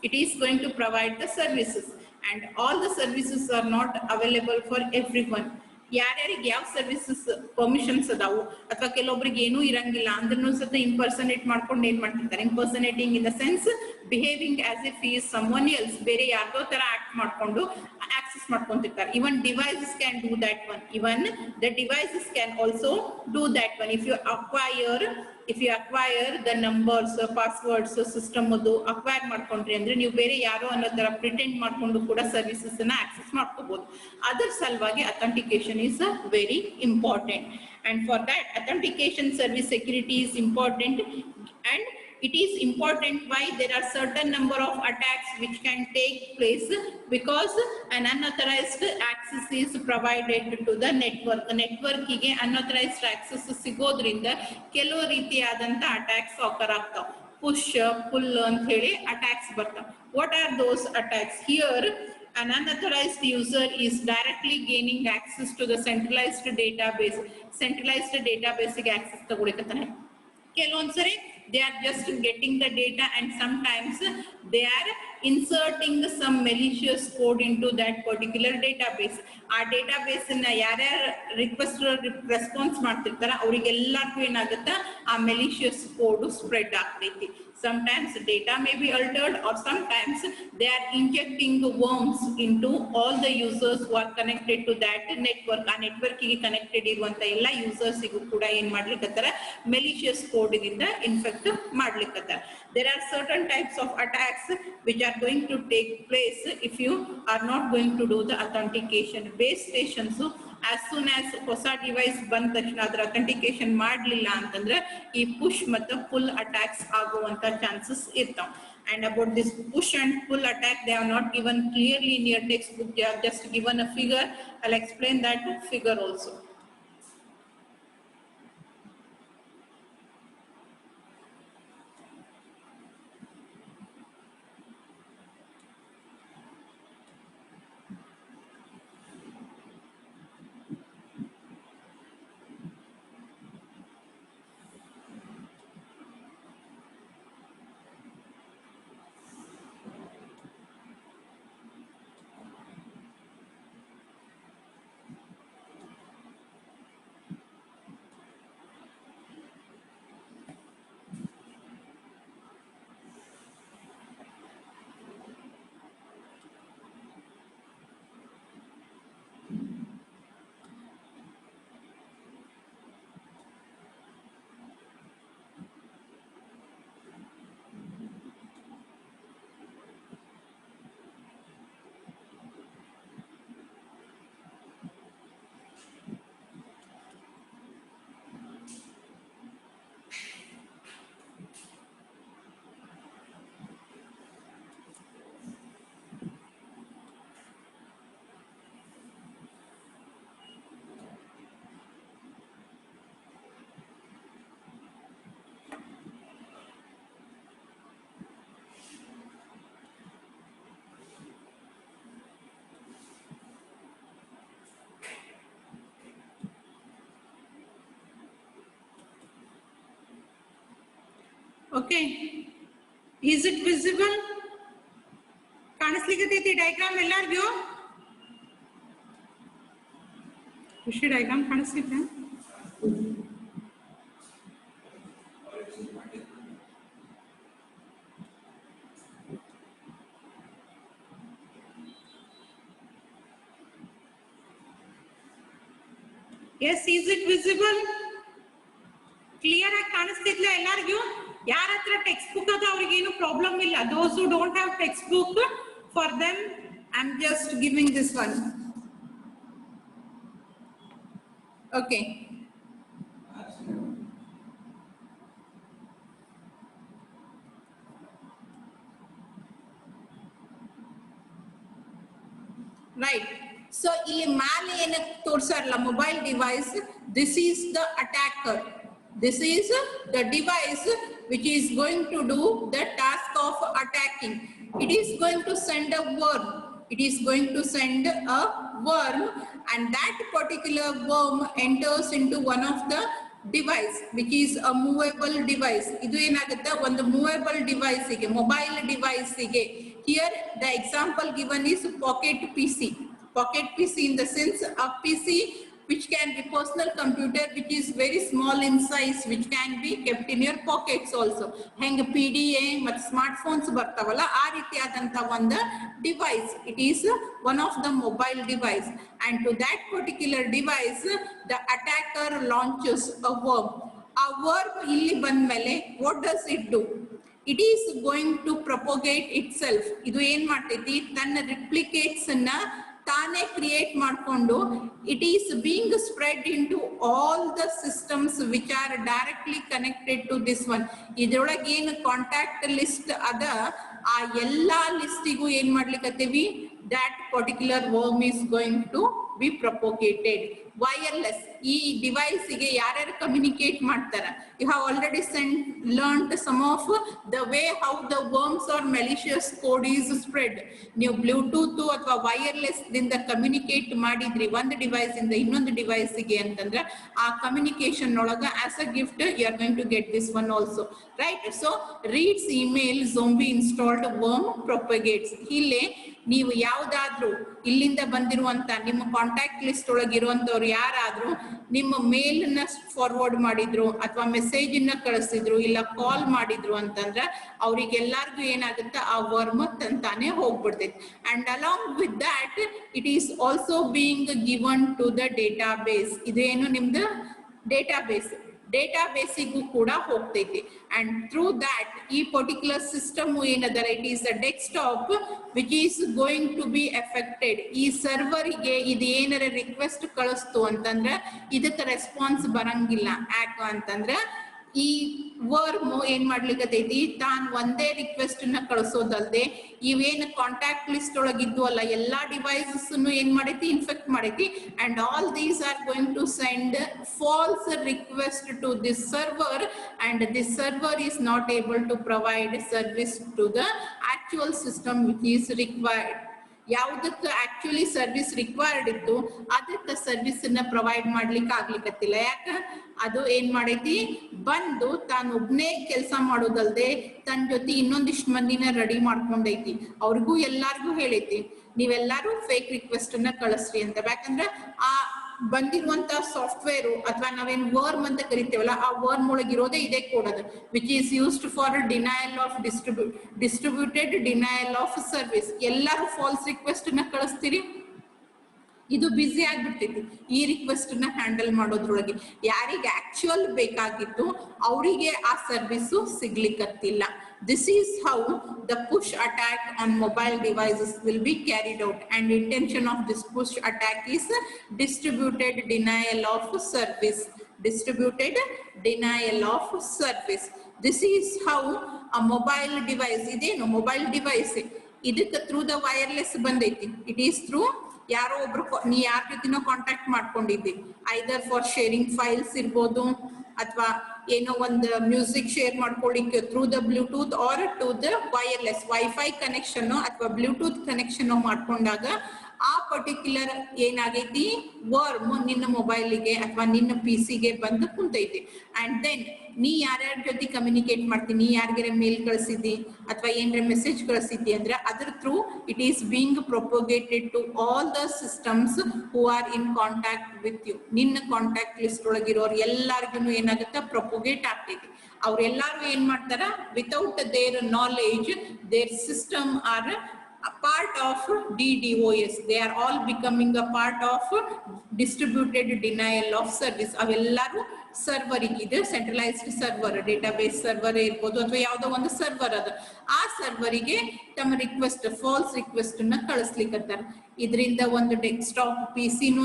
it is going to provide the services, and all the services are not available for everyone. ಯಾರ್ಯಾರಿಗೆ ಯಾವ ಸರ್ವಿಸಸ್ ಪರ್ಮಿಷನ್ಸ್ ಅದಾವು, ಅಥವಾ ಕೆಲವೊಬ್ರಿಗೆ ಏನೂ ಇರಂಗಿಲ್ಲ ಅಂದ್ರೂ ಸತ ಇಂಪರ್ಸನೇಟ್ ಮಾಡ್ಕೊಂಡು ಏನ್ ಮಾಡ್ತಿರ್ತಾರೆ, impersonating in the sense behaving as if is someone else, ಬೇರೆ ಯಾರ್ದೋ ತರ ಆಕ್ಟ್ ಮಾಡ್ಕೊಂಡು ಆಕ್ಸೆಸ್ ಮಾಡ್ಕೊಂತಿರ್ತಾರೆ. Even devices can do that one, even the devices can also do that one. if you acquire the numbers, passwords, system ಅದು acquire ಮಾಡ್ಕೊಂಡ್ರಿ ಅಂದ್ರೆ ನೀವು ಬೇರೆ ಯಾರೋ ಅನ್ನೋ ತರ ಪ್ರಿಟೆಂಡ್ ಮಾಡ್ಕೊಂಡು ಕೂಡ ಸರ್ವಿಸಸ್ ಅನ್ನ ಆಕ್ಸೆಸ್ ಮಾಡ್ಕೋಬಹುದು. ಅದರ ಸಲುವಾಗಿ authentication is very important, and for that authentication service security is important, and it is important why there are certain number of attacks which can take place because an unauthorized access is provided to the network. ನೆಟ್ವರ್ಕಿಗೆ unauthorized access ಸಿಗೋದ್ರಿಂದ ಕೆಲವು ರೀತಿಯಾದಂತ attacks ಆಕರ್ ಆಗ್ತಾವ. Push full ಅಂತ ಹೇಳಿ attacks ಬರ್ತಾವ. What are those attacks? Here an unauthorized user is directly gaining access to the centralized database. Centralized database ಗೆ access ತಗೊಳಿಕತ್ತಾನೆ. ಕೆಲವೊಂದ್ಸರಿ they are just getting the data, and sometimes they are inserting some malicious code into that particular database. ಆ database ಅನ್ನ ಯಾರ್ಯಾರು request response ಮಾಡ್ತಿರ್ತಾರ ಅವರಿಗೆಲ್ಲರಿಗೂ ಏನಾಗುತ್ತಾ ಆ malicious code spread ಆಗ್ತೈತಿ. Sometimes data may be altered, or sometimes they are injecting worms into all the users who are connected to that network. ಆ network ಗೆ connected ಇರುವಂತ ಎಲ್ಲ ಯೂಸರ್ಸ್ ಗೂ ಕೂಡ ಏನ್ ಮಾಡ್ಲಿಕ್ಕತ್ತಾರ, malicious code ದಿಂದ infect ಮಾಡ್ಲಿಕ್ಕತ್ತಾರ. There are certain types of attacks which are going to take place if you are not going to do the authentication. Base stations as soon as ಹೊಸ device ಬಂದ ತಕ್ಷಣ ಅದರ authentication ಮಾಡಲಿಲ್ಲ ಅಂತಂದ್ರೆ ಈ push ಮತ್ತು full attacks ಆಗುವಂತ chances ಇರ್ತಾವ. And about this push and pull attack, they are not given clearly in your textbook. They are just given a figure. I'll explain that figure also. Okay, is it visible? ಕಾಣಿಸ್ಲಿಕ್ಕೆ diagram ಎಲ್ಲರಿಗೂ? ಖುಷಿ diagram ಕಾಣಿಸ್ಲಿಕ್ಕೆ? Yes, is it visible? Clear ಆಗಿ ಕಾಣಿಸ್ತಿದ್ಲ ಎಲ್ಲರಿಗೂ? ಯಾರ ಹತ್ರ text book ಅದ ಅವ್ರಿಗೆ ಏನು ಪ್ರಾಬ್ಲಮ್ ಇಲ್ಲ. Those who don't have textbook, for them I'm just giving this one. Okay. Right. So ಇಲ್ಲಿ ಮೇಲೆ ಏನು ತೋರಿಸಾರಲ್ಲ mobile device, this is the attacker. This is the device which is going to do the task of attacking. It is going to send a worm. It is going to send a worm, and that particular worm enters into one of the device which is a movable device. Idu enagutte ಒಂದು movable device ಗೆ, mobile device ಗೆ, here the example given is pocket PC. Pocket PC in the sense a PC which can be personal computer which is very small in size, which can be kept in your pockets also. Hang PDA ಮತ್ತು smartphones ಬರ್ತಾವಲ್ಲ ಆ ರೀತಿಯಾದಂತ ಒಂದು device. It is one of the mobile device, and to that particular device the attacker launches a worm. A worm ಇಲ್ಲಿ ಬಂದ್ಮೇಲೆ what does it do? It is going to propagate itself. ಇದು ಏನ್ ಮಾಡ್ತೈತಿ, ತನ್ನ replicates ಅನ್ನ ತಾನೇ create ಮಾಡಿಕೊಂಡು it is being spread in to all the systems which are directly connected to this one. ಇದ್ರೊಳಗೆ ಏನು ಕಾಂಟ್ಯಾಕ್ಟ್ ಲಿಸ್ಟ್ ಅದ ಆ ಎಲ್ಲಾ ಲಿಸ್ಟಿಗೂ ಏನ್ ಮಾಡ್ಲಿಕ್ಕತ್ತೀವಿ, that particular worm is going to be propagated. Wireless, ಈ ಡಿವೈಸ್ ಗೆ ಯಾರ್ಯಾರು ಕಮ್ಯುನಿಕೇಟ್ ಮಾಡ್ತಾರ, you have already learned some of the way how the worms or malicious code is spread. ನೀವು ಬ್ಲೂಟೂತ್ ಅಥವಾ ವೈರ್ಲೆಸ್ ದಿಂದ ಕಮ್ಯುನಿಕೇಟ್ ಮಾಡಿದ್ರಿ ಒಂದು ಡಿವೈಸ್ ಇಂದ ಇನ್ನೊಂದು ಡಿವೈಸ್ ಗೆ ಅಂತಂದ್ರೆ ಆ ಕಮ್ಯುನಿಕೇಶನ್ ಒಳಗ as a gift you are going to get this one also, right? So reads email, zombie installed, worm propagates. ಇಲ್ಲಿ ನೀವು ಯಾವ್ದಾದ್ರು ಇಲ್ಲಿಂದ ಬಂದಿರುವಂತ ನಿಮ್ಮ ಕಾಂಟ್ಯಾಕ್ಟ್ ಲಿಸ್ಟ್ ಒಳಗಿರುವಂತವ್ರು ಯಾರಾದ್ರೂ ನಿಮ್ಮ ಮೇಲ್ ನ ಫಾರ್ವರ್ಡ್ ಮಾಡಿದ್ರು ಅಥವಾ ಮೆಸೇಜ್ ನ ಕಳಿಸಿದ್ರು ಇಲ್ಲ ಕಾಲ್ ಮಾಡಿದ್ರು ಅಂತಂದ್ರೆ ಅವ್ರಿಗೆಲ್ಲಾರ್ಗು ಏನಾಗುತ್ತೆ, ಆ ವರ್ಮ್ ತಂತಾನೆ ಹೋಗ್ಬಿಡ್ತೈತಿ. And along with that it is also being given to the database. ಇದೇನು ನಿಮ್ದು ಡೇಟಾಬೇಸಿಗೂ ಕೂಡ ಹೋಗ್ತೈತಿ. ಅಂಡ್ ಥ್ರೂ ದ್ಯಾಟ್ ಈ ಪರ್ಟಿಕ್ಯುಲರ್ ಸಿಸ್ಟಮ್ ಏನದರ, it is a desktop which is going to be affected. ಈ ಸರ್ವರ್ಗೆ ಇದು ಏನಾರ ರಿಕ್ವೆಸ್ಟ್ ಕಳಿಸ್ತು ಅಂತಂದ್ರೆ ಇದಕ್ಕೆ ರೆಸ್ಪಾನ್ಸ್ ಬರಂಗಿಲ್ಲ. ಯಾಕ ಅಂತಂದ್ರೆ ಈ ವರ್ಮ್ ಏನ್ ಮಾಡ್ಲಿಕ್ಕತೈತಿ, ತಾನ್ ಒಂದೇ ರಿಕ್ವೆಸ್ಟ್ ನ ಕಳಿಸೋದಲ್ದೆ ಇವೇನು ಕಾಂಟ್ಯಾಕ್ಟ್ ಲಿಸ್ಟ್ ಒಳಗಿದ್ದು ಅಲ್ಲ ಎಲ್ಲಾ ಡಿವೈಸಸ್ ಏನ್ ಮಾಡೈತಿ, ಇನ್ಫೆಕ್ಟ್ ಮಾಡೈತಿ. And all these are going to send false request to this server, and this server is not able to provide service to the actual system which is required. ಯಾವುದಕ್ಕೆ actually service required ಇತ್ತು ಅದಕ್ಕೆ service ಅನ್ನ provide ಮಾಡ್ಲಿಕ್ಕೆ ಆಗ್ಲಿಕ್ಕತ್ತಿಲ್ಲ. ಯಾಕ, ಅದು ಏನ್ ಮಾಡೈತಿ, ಬಂದು ತಾನು ಒಬ್ನೇ ಕೆಲಸ ಮಾಡೋದಲ್ದೆ ತನ್ನ ಜೊತೆ ಇನ್ನೊಂದಿಷ್ಟು ಮಂದಿನ ರೆಡಿ ಮಾಡ್ಕೊಂಡೈತಿ. ಅವ್ರಿಗೂ ಎಲ್ಲಾರ್ಗೂ ಹೇಳೈತಿ ನೀವೆಲ್ಲಾರು ಫೇಕ್ ರಿಕ್ವೆಸ್ಟ್ ಅನ್ನ ಕಳಿಸ್ರಿ ಅಂತ. ಯಾಕಂದ್ರೆ ಆ ಬಂದಿರುವಂತ ಸಾಫ್ಟ್ವೇರ್ ಅಥವಾ ನಾವೇನ್ ವರ್ಮ್ ಅಂತ ಕರಿತೇವಲ್ಲ ಆ ವರ್ಮ್ ಒಳಗಿರೋದೇ ಇದೇ ಕೋಡ್ ಅದು, which is used for denial of distributed denial of service. ಎಲ್ಲರೂ ಫಾಲ್ಸ್ ರಿಕ್ವೆಸ್ಟ್ ನ ಕಳಿಸ್ತೀರಿ, ಇದು ಬ್ಯುಸಿ ಆಗ್ಬಿಡ್ತೈತಿ ಈ ರಿಕ್ವೆಸ್ಟ್ ನ ಹ್ಯಾಂಡಲ್ ಮಾಡೋದ್ರೊಳಗೆ. ಯಾರಿಗೆ ಆಕ್ಚುಯಲ್ ಬೇಕಾಗಿತ್ತು ಅವರಿಗೆ ಆ service ಸಿಗ್ಲಿಕ್ಕತ್ತಿಲ್ಲ. This is how the push attack on mobile devices will be carried out, and intention of this push attack is distributed denial of service. Distributed denial of service. This is how a mobile device, ideno mobile device idಕ್ಕೆ through the wireless ಬಂದೈತಿ. It is through ಯಾರೋ ಒಬ್ರು ನೀ ಯಾರ ಜೊತೆನೋ contact ಮಾಡ್ಕೊಂಡಿದ್ದಿ, either for sharing files ಇರ್ಬೋದು ಅಥವಾ ಏನೋ ಒಂದು ಮ್ಯೂಸಿಕ್ ಶೇರ್ ಮಾಡ್ಕೊಳ್ಳಿಕ್ಕೆ through the Bluetooth or to the wireless wifi connection ಅಥವಾ ಬ್ಲೂಟೂತ್ ಕನೆಕ್ಷನ್ ಮಾಡ್ಕೊಂಡಾಗ ಆ ಪರ್ಟಿಕ್ಯುಲರ್ ಏನಾಗೈತಿ ವರ್ಮ್ ನಿನ್ನ ಮೊಬೈಲಿಗೆ ಅಥವಾ ನಿನ್ನ PC ಗೆ ಬಂದು ಕುಂತೈತಿ. ಅಂಡ್ ದೆನ್ ನೀ ಯಾರ್ಯಾರ ಜೊತೆ ಕಮ್ಯುನಿಕೇಟ್ ಮಾಡ್ತೀನಿ, ನೀ ಯಾರಿಗಾರ ಮೇಲ್ ಕಳಿಸಿದ್ದಿ ಅಥವಾ ಏನಾರ ಮೆಸೇಜ್ ಕಳಿಸಿದ್ದಿ ಅಂದ್ರೆ ಅದ್ರ through it is being propagated to all the systems who are in contact with you. ನಿನ್ನ ಕಾಂಟ್ಯಾಕ್ಟ್ ಲಿಸ್ಟ್ ಒಳಗಿರೋರು ಎಲ್ಲಾರ್ಗು ಏನಾಗುತ್ತೆ ಪ್ರೊಪೋಗೇಟ್ ಆಗ್ತೈತಿ. ಅವ್ರೆಲ್ಲಾರು ಏನ್ ಮಾಡ್ತಾರ without their knowledge their system are a part of DDoS. They are all becoming a part of distributed denial of service. ಅವೆಲ್ಲರೂ server ಇದೆ, ಸೆಂಟ್ರಲೈಸ್ಡ್ ಸರ್ವರ್, ಡೇಟಾಬೇಸ್ ಸರ್ವರ್ ಇರ್ಬೋದು ಅಥವಾ ಯಾವುದೋ ಒಂದು ಸರ್ವರ್ ಅದ, ಆ ಸರ್ವರಿಗೆ ತಮ್ಮ ರಿಕ್ವೆಸ್ಟ್ ಫಾಲ್ಸ್ ರಿಕ್ವೆಸ್ಟ್ ಅನ್ನ ಕಳಿಸ್ಲಿಕ್ಕತ್ತಾರ. ಇದರಿಂದ ಒಂದು ಡೆಸ್ಕ್ಟಾಪ್ PC-ನೂ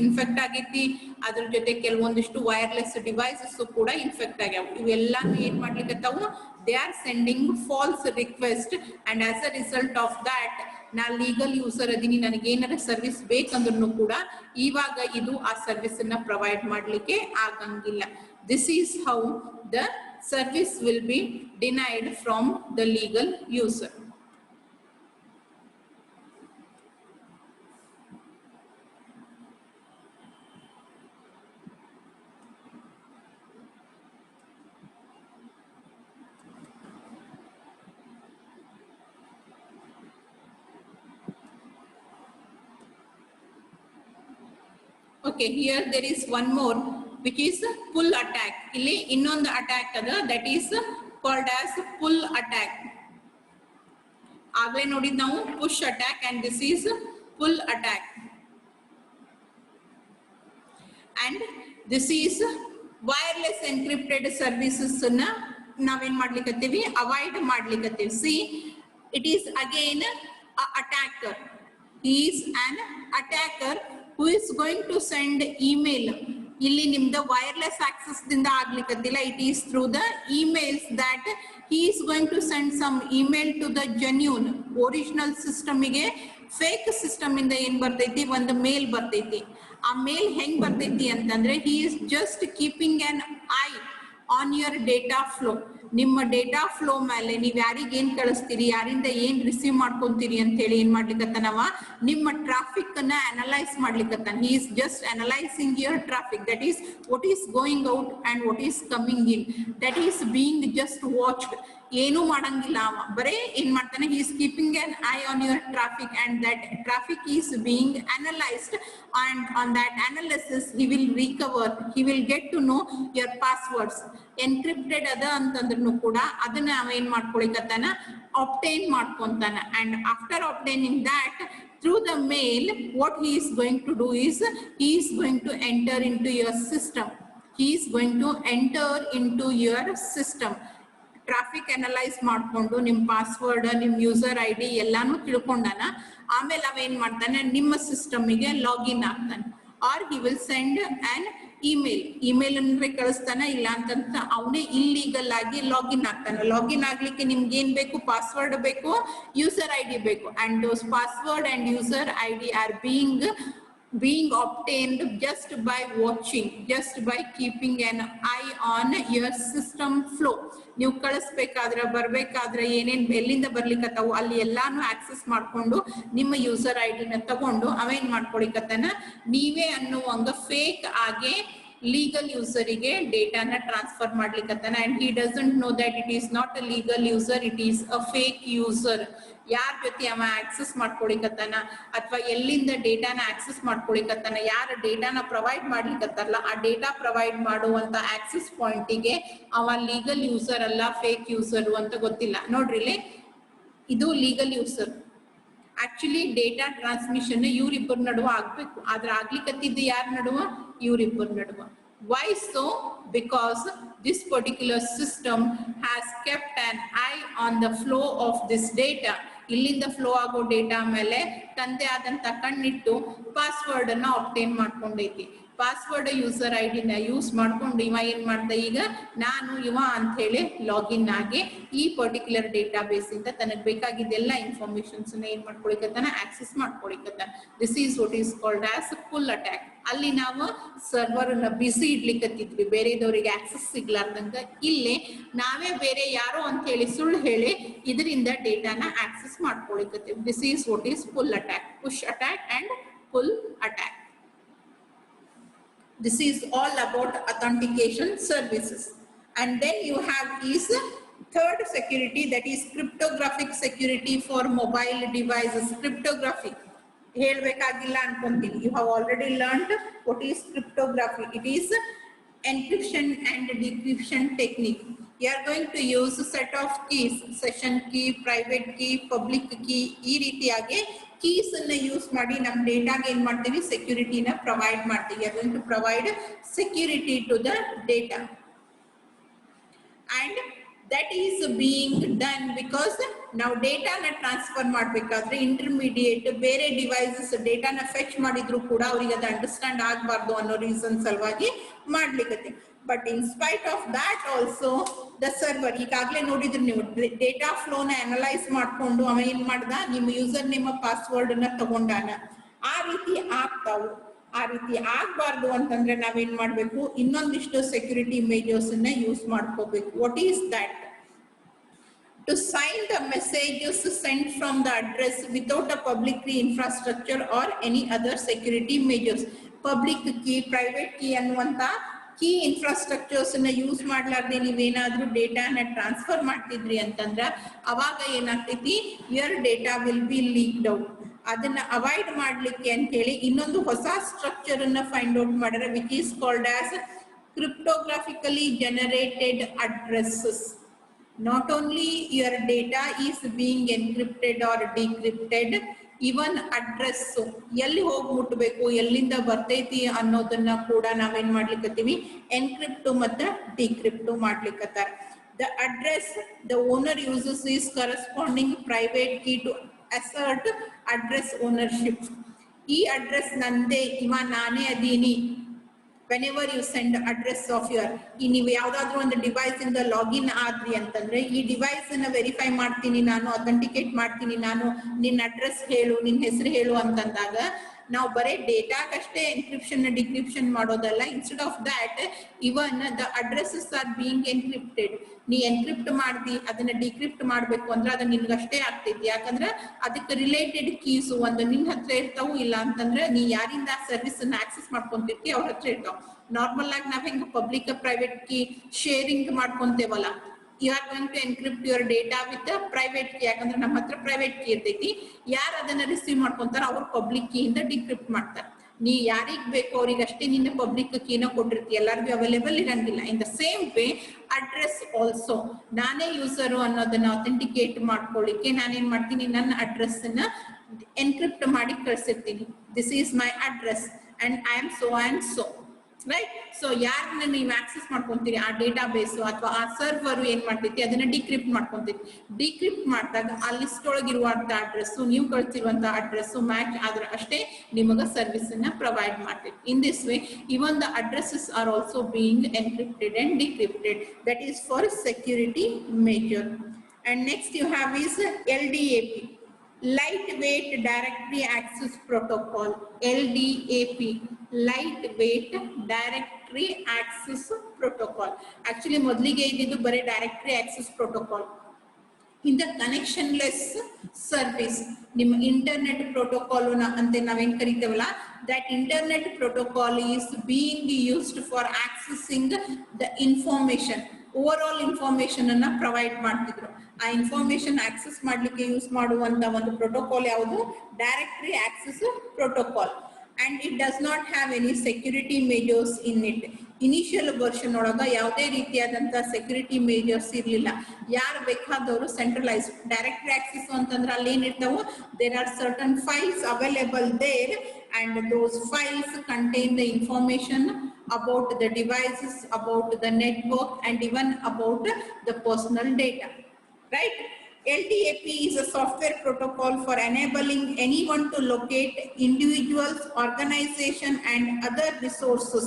ಇನ್ಫೆಕ್ಟ್ ಆಗೈತಿ. ಅದ್ರ ಜೊತೆ ಕೆಲವೊಂದಿಷ್ಟು ವೈರ್ಲೆಸ್ ಡಿವೈಸಸ್ ಕೂಡ ಇನ್ಫೆಕ್ಟ್ ಆಗ್ಯಾವ. ಇವೆಲ್ಲಾನು ಏನ್ ಮಾಡ್ಲಿಕ್ಕತ್ತಾವು, they are sending false request and as a result of that ನಾ ಲೀಗಲ್ ಯೂಸರ್ ಅದೀನಿ, ನನಗೆ ಏನಾರ ಸರ್ವಿಸ್ ಬೇಕಂದ್ರೂ ಕೂಡ ಇವಾಗ ಇದು ಆ ಸರ್ವಿಸ್ ಅನ್ನ ಪ್ರೊವೈಡ್ ಮಾಡ್ಲಿಕ್ಕೆ ಆಗಂಗಿಲ್ಲ. This is how the service will be denied from the legal user. Okay, here there is one more which is pull attack. Illi innondu attack ada, that is called as pull attack. Agle nodid ನಾವು push attack and this is pull attack. And this is wireless encrypted services na ನಾವೇನ್ ಮಾಡ್ಲಿಕ್ಕತ್ತೀವಿ avoid ಮಾಡ್ಲಿಕ್ಕತ್ತೀವಿ. See, it is again a attacker. He is an attacker who is going to send email. ಇಲ್ಲಿ ನಿಮ್ದು wireless access ದಿಂದ ಆಗ್ಲಿಕ್ಕತ್ತಿಲ್ಲ, it is through the emails that he is going to send some email to the genuine original system ಗೆ fake system ಇಂದ ಏನ್ ಬರ್ತೈತಿ ಒಂದು ಮೇಲ್ ಬರ್ತೈತಿ. ಆ ಮೇಲ್ ಹೆಂಗ್ ಬರ್ತೈತಿ ಅಂತಂದ್ರೆ he is just keeping an eye on your data flow. ನಿಮ್ಮ ಡೇಟಾ ಫ್ಲೋ ಮೇಲೆ ನೀವು ಯಾರಿಗೆ ಏನ್ ಕಳಿಸ್ತೀರಿ, ಯಾರಿಂದ ಏನ್ ರಿಸೀವ್ ಮಾಡ್ಕೊಂತೀರಿ ಅಂತ ಹೇಳಿ ಏನ್ ಮಾಡ್ಲಿಕ್ಕತ್ತಾನವ ನಿಮ್ಮ ಟ್ರಾಫಿಕ್ ಅನ್ನ analyse ಮಾಡ್ಲಿಕ್ಕತ್ತಾನ. he is just analyzing your traffic, that is what is going out and what is coming in, that is being just watched. ಏನು ಮಾಡಂಗಿಲ್ಲ ಅವ, ಬರೇ ಏನ್ ಮಾಡ್ತಾನೆ he is keeping an eye on your traffic and that traffic is being analyzed and on that analysis he will recover, he will get to know your passwords. Encrypted ಅದ ಅಂತಂದ್ರೂ ಕೂಡ ಅದನ್ನ ಅವ ಏನ್ ಮಾಡ್ಕೊಳಿಕತ್ತಾನ obtain ಮಾಡ್ಕೊಂತಾನ. and after obtaining that through the mail what he is going to do is he is going to enter into your system. He is going to enter into your system. Traffic analyse ಮಾಡ್ಕೊಂಡು ನಿಮ್ password ನಿಮ್ user ID ಎಲ್ಲಾನು ತಿಳ್ಕೊಂಡಾನ. ಆಮೇಲೆ ಅವ ಏನ್ ಮಾಡ್ತಾನೆ ನಿಮ್ಮ ಸಿಸ್ಟಮ್ಗೆ ಲಾಗಿನ್ ಆಗ್ತಾನೆ. Or he will send an email ಅಂದ್ರೆ ಕಳಿಸ್ತಾನ, ಇಲ್ಲ ಅಂತಂತ ಅವನೇ ಇಲ್ಲೀಗಲ್ ಆಗಿ ಲಾಗಿನ್ ಆಗ್ತಾನೆ. ಲಾಗಿನ್ ಆಗ್ಲಿಕ್ಕೆ ನಿಮ್ಗೆ ಏನ್ ಬೇಕು, ಪಾಸ್ವರ್ಡ್ ಬೇಕು, ಯೂಸರ್ ID ಬೇಕು. and those password and user ID are being obtained just by watching, just by keeping an eye on your system flow. ನೀವು ಕಳಿಸ್ಬೇಕಾದ್ರೆ ಬರ್ಬೇಕಾದ್ರೆ ಏನೇನ್ ಎಲ್ಲಿಂದ ಬರ್ಲಿಕ್ಕತ್ತಾವು ಅಲ್ಲಿ ಎಲ್ಲಾನು ಆಕ್ಸೆಸ್ ಮಾಡ್ಕೊಂಡು ನಿಮ್ಮ ಯೂಸರ್ ID ನ ತಗೊಂಡು ಅವೇನ್ ಮಾಡ್ಕೊಳಿಕತ್ತಾನ ನೀವೇ ಅನ್ನುವಂಗ ಫೇಕ್ ಆಗಿ ಲೀಗಲ್ ಯೂಸರಿಗೆ ಡೇಟಾನ ಟ್ರಾನ್ಸ್ಫರ್ ಮಾಡ್ಲಿಕ್ಕತ್ತಾನ. and he doesn't know that it is not a legal user, it is a fake user. ಯಾರ ಜೊತೆ ಅವ ಆಕ್ಸೆಸ್ ಮಾಡ್ಕೊಳಿಕತ್ತಾನ ಅಥವಾ ಎಲ್ಲಿಂದ ಡೇಟಾನ ಆಕ್ಸೆಸ್ ಮಾಡ್ಕೊಳಿಕತ್ತಾನ, ಯಾರ ಡೇಟಾನ ಪ್ರೊವೈಡ್ ಮಾಡ್ಲಿಕ್ಕತ್ತಾರಲ್ಲ ಆ ಡೇಟಾ ಪ್ರೊವೈಡ್ ಮಾಡುವಂತ ಆಕ್ಸೆಸ್ ಪಾಯಿಂಟಿಗೆ ಅವ ಲೀಗಲ್ ಯೂಸರ್ ಅಲ್ಲ ಫೇಕ್ ಯೂಸರ್ ಅಂತ ಗೊತ್ತಿಲ್ಲ. ನೋಡ್ರಿ, ಇದು legal user. Actually data transmission ಇವ್ರಿಬ್ಬರ ನಡುವ ಆಗ್ಬೇಕು, ಆದ್ರೆ ಆಗ್ಲಿಕ್ಕತ್ತಿದ್ದು ಯಾರ ನಡುವ, ಇವ್ರಿಬ್ಬರ ನಡುವ. Why so? Because this particular system has kept an eye on the flow of this data. ಇಲ್ಲಿಂದ ಫ್ಲೋ ಆಗೋ ಡೇಟಾ ಮೇಲೆ ತಂದೆ ಆದಂತ ಕಣ್ಣಿಟ್ಟು ಪಾಸ್ವರ್ಡ್ ಅನ್ನ ಆಬ್ಟೈನ್ ಮಾಡ್ಕೊಂಡೈತಿ. ಪಾಸ್ವರ್ಡ್ ಯೂಸರ್ ಐ ಡಿನ ಯೂಸ್ ಮಾಡ್ಕೊಂಡು ಇವ ಏನ್ ಮಾಡ್ದ, ಈಗ ನಾನು ಇವ ಅಂತ ಹೇಳಿ ಲಾಗಿನ್ ಆಗಿ ಈ ಪರ್ಟಿಕ್ಯುಲರ್ ಡೇಟಾ ಬೇಸ್ ಇಂದ ತನಗೆ ಬೇಕಾಗಿದ್ದೆಲ್ಲ ಇನ್ಫಾರ್ಮೇಶನ್ಸ್ ಏನ್ ಮಾಡ್ಕೊಳಿಕತ್ತಾನ, ಆಕ್ಸೆಸ್ ಮಾಡ್ಕೊಳಿಕತ್ತಾನ. This is what is called as full attack. ಅಲ್ಲಿ ನಾವು ಸರ್ವರ್ ನ ಬಿಸಿ ಇಡ್ಲಿಕ್ಕತ್ತಿದ್ವಿ ಬೇರೆದವರಿಗೆ ಆಕ್ಸೆಸ್ ಸಿಗ್ಲಾರ್ದಂಗ. ಇಲ್ಲೇ ನಾವೇ ಬೇರೆ ಯಾರೋ ಅಂತ ಹೇಳಿ ಸುಳ್ಳು ಹೇಳಿ ಇದರಿಂದ ಡೇಟಾನ ಆಕ್ಸೆಸ್ ಮಾಡ್ಕೊಳಿಕತ್ತೀವಿ. This is what is full attack, push attack and full attack. This is all about authentication services. And then you have is third security, that is cryptographic security for mobile devices. Cryptography ಹೇಳ್ಬೇಕಾಗಿಲ್ಲ ಅನ್ಕೊಂತೀನಿ. You have already learned what is cryptography. It is encryption and decryption technique. You are going to use a set of keys, session key, private key, public key. ಈ ರೀತಿಯಾಗಿ keys ಅನ್ನ use ಮಾಡಿ ನಮ್ಮ ಡೇಟಾಗೆ ಏನ್ ಮಾಡ್ತೀವಿ, ಸೆಕ್ಯೂರಿಟಿನ ಪ್ರೊವೈಡ್ ಮಾಡ್ತೀವಿ. You are going to provide security to the data. And that is being done because ನಾವು ಡೇಟಾನ ಟ್ರಾನ್ಸ್ಫರ್ ಮಾಡಬೇಕಾದ್ರೆ ಇಂಟರ್ಮೀಡಿಯೇಟ್ ಬೇರೆ ಡಿವೈಸಸ್ ಡೇಟಾನ ಫೆಚ್ ಮಾಡಿದ್ರು ಕೂಡ ಅವ್ರಿಗೆ ಅದು ಅಂಡರ್ಸ್ಟ್ಯಾಂಡ್ ಆಗಬಾರ್ದು ಅನ್ನೋ ರೀಸನ್ ಸಲುವಾಗಿ ಮಾಡ್ಲಿಕ್ಕೆ. But in spite of that also the server, ಈಗಾಗಲೇ ನೋಡಿದ್ರು ನೀವು, ಡೇಟಾ ಫ್ಲೋನ ಅನಲೈಸ್ ಮಾಡ್ಕೊಂಡು ಅವ ಏನ್ ಮಾಡ್ದ, ನಿಮ್ಮ ಯೂಸರ್ ನೇಮ್ ಪಾಸ್ವರ್ಡ್ ನ ತಗೊಂಡಾನ. ಆ ರೀತಿ ಆಗ್ತಾವು. ಆ ರೀತಿ ಆಗ್ಬಾರ್ದು ಅಂತಂದ್ರೆ ನಾವೇನ್ ಮಾಡ್ಬೇಕು, ಇನ್ನೊಂದಿಷ್ಟು ಸೆಕ್ಯೂರಿಟಿ ಮೇಜರ್ಸ್ ಅನ್ನ ಯೂಸ್ ಮಾಡ್ಕೋಬೇಕು. What is that? To sign the messages sent from the address without a public key infrastructure or any other security measures. Public key, private key ಅನ್ನುವಂತ ಕೀ ಇನ್ಫ್ರಾಸ್ಟ್ರಕ್ಚರ್ಸ್ ಅನ್ನ ಯೂಸ್ ಮಾಡ್ಲಾರ್ದೆ ನೀವೇನಾದ್ರೂ ಡೇಟಾನ transfer ಮಾಡ್ತಿದ್ರಿ ಅಂತಂದ್ರ ಅವಾಗ ಏನಾಗ್ತೈತಿ, your data will be leaked out. ಅದನ್ನ ಅವಾಯ್ಡ್ ಮಾಡ್ಲಿಕ್ಕೆ ಅಂತ ಹೇಳಿ ಇನ್ನೊಂದು ಹೊಸ ಸ್ಟ್ರಕ್ಚರ್ ಅನ್ನ ಫೈಂಡ್ ಔಟ್ ಮಾಡ್ಯಾರ, which is called as cryptographically generated addresses. Not only your data is being encrypted or decrypted, even address ಎಲ್ಲಿ ಹೋಗಿ ಮುಟ್ಟಬೇಕು, ಎಲ್ಲಿಂದ ಬರ್ತೈತಿ ಅನ್ನೋದನ್ನ ಕೂಡ ನಾವೇನ್ ಮಾಡ್ಲಿಕ್ಕತ್ತೀವಿ, ಎನ್ಕ್ರಿಪ್ಟ್ ಮತ್ತೆ decrypt ಮಾಡ್ಲಿಕ್ಕತ್ತಾರ. The address the owner uses is corresponding private key to assert address ownership. ಈ ಅಡ್ರೆಸ್ ನಂದೇ, ಇವ ನಾನೇ ಅದೀನಿ. whenever you send address of your, ನೀವು ಯಾವ್ದಾದ್ರು ಒಂದು ಡಿವೈಸ್ ಇಂದ ಲಾಗಿನ್ ಆದ್ರಿ ಅಂತಂದ್ರೆ ಈ ಡಿವೈಸ್ ಅನ್ನ ವೆರಿಫೈ ಮಾಡ್ತೀನಿ ನಾನು, ಅಥೆಂಟಿಕೇಟ್ ಮಾಡ್ತೀನಿ ನಾನು, ನಿನ್ನ ಅಡ್ರೆಸ್ ಹೇಳು, ನಿನ್ನ ಹೆಸರು ಹೇಳು ಅಂತಂದಾಗ ನಾವು ಬರೀ ಡೇಟಾಗಷ್ಟೇ ಎನ್ಕ್ರಿಪ್ಷನ್ ಡಿಕ್ರಿಪ್ಷನ್ ಮಾಡೋದಲ್ಲ. Instead of that even the addresses are being encrypted. ನೀ ಎನ್ಕ್ರಿಪ್ಟ್ ಮಾಡ್ದಿ ಅದನ್ನ ಡಿಕ್ರಿಪ್ಟ್ ಮಾಡ್ಬೇಕು ಅಂದ್ರೆ ಅದು ನಿನ್ಗಷ್ಟೇ ಆಗ್ತೈತಿ. ಯಾಕಂದ್ರೆ ಅದಕ್ಕೆ ರಿಲೇಟೆಡ್ ಕೀಸ್ ಒಂದು ನಿನ್ ಹತ್ರ ಇರ್ತಾವು, ಇಲ್ಲ ಅಂತಂದ್ರೆ ನೀ ಯಾರಿಂದ ಸರ್ವಿಸ್ ಅನ್ನ ಆಕ್ಸೆಸ್ ಮಾಡ್ಕೊಂತಿರ್ತಿ ಅವ್ರ ಹತ್ರ ಇರ್ತಾವ. ನಾರ್ಮಲ್ ಆಗಿ ನಾವ್ ಹೆಂಗ ಪಬ್ಲಿಕ್ ಪ್ರೈವೇಟ್ ಕೀ ಶೇರಿಂಗ್ ಮಾಡ್ಕೊಂತೇವಲ್ಲ, you are going to encrypt your data with the private key. ಯಾಕಂದ್ರೆ ನಮ್ಮ ಹತ್ರ ಪ್ರೈವೇಟ್ ಕೀ ಇರ್ತೈತಿ, ಯಾರು ಅದನ್ನ ರಿಸೀವ್ ಮಾಡ್ಕೊಂತಾರ ಅವ್ರ ಪಬ್ಲಿಕ್ ಕೀ ಇಂದ ಡಿಕ್ರಿಪ್ಟ್ ಮಾಡ್ತಾರೆ. ನೀ ಯಾರಿಗ್ ಬೇಕು ಅವ್ರಿಗೆ ಅಷ್ಟೇ ನಿನ್ನ ಪಬ್ಲಿಕ್ ಕೀನ ಕೊಟ್ಟಿರ್ತಿ, ಎಲ್ಲರಿಗೂ ಅವೈಲೇಬಲ್ ಇರಂಗಿಲ್ಲ. In the same way address also, ನಾನೇ ಯೂಸರು ಅನ್ನೋದನ್ನ ಅಥೆಂಟಿಕೇಟ್ ಮಾಡ್ಕೊಳ್ಳಿಕ್ಕೆ ನಾನೇನ್ ಮಾಡ್ತೀನಿ, ನನ್ನ ಅಡ್ರೆಸ್ ಅನ್ನ ಎನ್ಕ್ರಿಪ್ಟ್ ಮಾಡಿ ಕಳ್ಸಿರ್ತೀನಿ. This is my address and I am so and so, right? So ಯಾರನ್ನ ನೀವು ಆಕ್ಸೆಸ್ ಮಾಡ್ಕೊಂತೀರಿ, ಆ ಡೇಟಾ ಬೇಸ್ ಅಥವಾ ಆ ಸರ್ವರ್ ಏನ್ ಮಾಡ್ತೈತಿ ಅದನ್ನ ಡಿಕ್ರಿಪ್ಟ್ ಮಾಡ್ಕೊಂತೈತಿ. ಡಿಕ್ರಿಪ್ಟ್ ಮಾಡಿದಾಗ ಆ ಲಿಸ್ಟ್ ಒಳಗಿರುವಂತ ಅಡ್ರೆಸ್ ನೀವು ಕಳ್ಸಿರುವಂತ ಅಡ್ರೆಸ್ ಮ್ಯಾಚ್ ಆದ್ರೆ ಅಷ್ಟೇ ನಿಮಗ ಸರ್ವಿಸ್ ಅನ್ನ ಪ್ರೊವೈಡ್ ಮಾಡ್ತೈತಿ. In this way even the addresses are also being encrypted and decrypted. That is for security major. And next you have is LDAP, lightweight directory access protocol. LDAP, lightweight directory access protocol. Actually ಮೊದಲಿಗೆ ಇದ್ದಿದ್ದು ಬರೀ directory access protocol. In the connectionless service, ನಿಮ್ಮ internet protocol ಅಂತ ನಾವೇನ್ ಕರಿತೇವಲ್ಲ, that internet protocol is being used for accessing the information. Over information ಅನ್ನ provide ಮಾಡ್ತಿದ್ರು. ಆ ಇನ್ಫಾರ್ಮೇಶನ್ ಆಕ್ಸೆಸ್ ಮಾಡ್ಲಿಕ್ಕೆ ಯೂಸ್ ಮಾಡುವಂತ ಒಂದು ಪ್ರೋಟೋಕಾಲ್ ಯಾವುದು, directory access protocol. And it does not have any security majors in it. Initial version ಒಳಗ ಯಾವುದೇ ರೀತಿಯಾದಂತ ಸೆಕ್ಯೂರಿಟಿ ಮೇಜರ್ಸ್ ಇರ್ಲಿಲ್ಲ. ಯಾರು ಬೇಕಾದವರು ಸೆಂಟ್ರಲೈಸ್ ಡೈರೆಕ್ಟರಿ ಆಕ್ಸೆಸ್ ಅಂತಂದ್ರೆ ಅಲ್ಲಿ ಏನಿರ್ತಾವು, there are certain files available there and those files contain the information about the devices, about the network and even about the personal data, right? LDAP is a software protocol for enabling anyone to locate individuals, organization and other resources.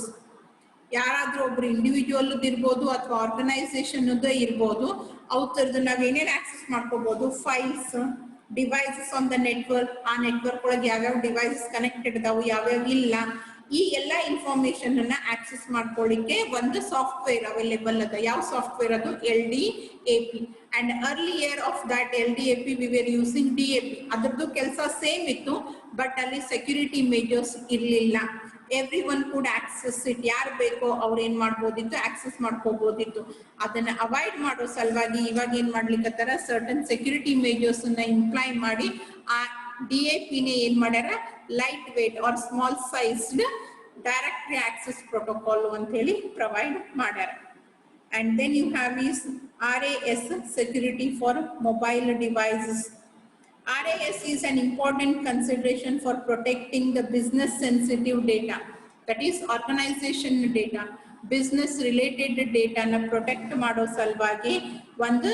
ಯಾರಾದ್ರೂ ಒಬ್ರು individual ಇರ್ಬೋದು ಅಥವಾ organisation ಇರ್ಬೋದು, ಅವ್ರದ್ದು ನಾವ್ ಏನೇನು access ಮಾಡ್ಕೋಬಹುದು, files, devices on the network, ಆ ನೆಟ್ವರ್ಕ್ ಒಳಗೆ ಯಾವ್ಯಾವ ಡಿವೈಸಸ್ ಕನೆಕ್ಟೆಡ್ ಇದಾವು, ಯಾವ್ಯಾವ ಇಲ್ಲ, ಈ ಎಲ್ಲ ಇನ್ಫಾರ್ಮೇಶನ್ ಅನ್ನ ಆಕ್ಸೆಸ್ ಮಾಡ್ಕೊಳ್ಳಿಕ್ಕೆ ಒಂದು ಸಾಫ್ಟ್ವೇರ್ ಅವೈಲೇಬಲ್ ಅದ. ಯಾವ ಸಾಫ್ಟ್ವೇರ್ ಅದು? LDAP. And earlier of that LDAP we were using DAP. ಅದ್ರದ್ದು ಕೆಲಸ ಸೇಮ್ ಇತ್ತು, ಬಟ್ ಅಲ್ಲಿ ಸೆಕ್ಯೂರಿಟಿ ಮೇಜರ್ಸ್ ಇರ್ಲಿಲ್ಲ. Everyone could access it. ಯಾರು ಬೇಕೋ ಅವ್ರು ಏನ್ ಮಾಡ್ಬೋದಿತ್ತು, ಆಕ್ಸೆಸ್ ಮಾಡ್ಕೋಬಹುದಿತ್ತು. ಅದನ್ನ ಅವಾಯ್ಡ್ ಮಾಡೋ ಸಲುವಾಗಿ ಇವಾಗ ಏನ್ ಮಾಡ್ಲಿಕ್ಕತ್ತಾರ, ಸರ್ಟನ್ ಸೆಕ್ಯೂರಿಟಿ ಮೇಜರ್ಸ್ ಅನ್ನ ಇಂಪ್ಲೈ ಮಾಡಿ ಆ DAP ನೇ ಏನ್ ಮಾಡ್ಯಾರ, light weight or small sized directory access protocol ಅಂತ ಹೇಳಿ ಪ್ರೊವೈಡ್ ಮಾಡ್ಯಾರ. And then you have is RAS, security for mobile devices. RAS is an important consideration for protecting the business sensitive data, that is organization data, business related data na protect mado salvagi ಒಂದು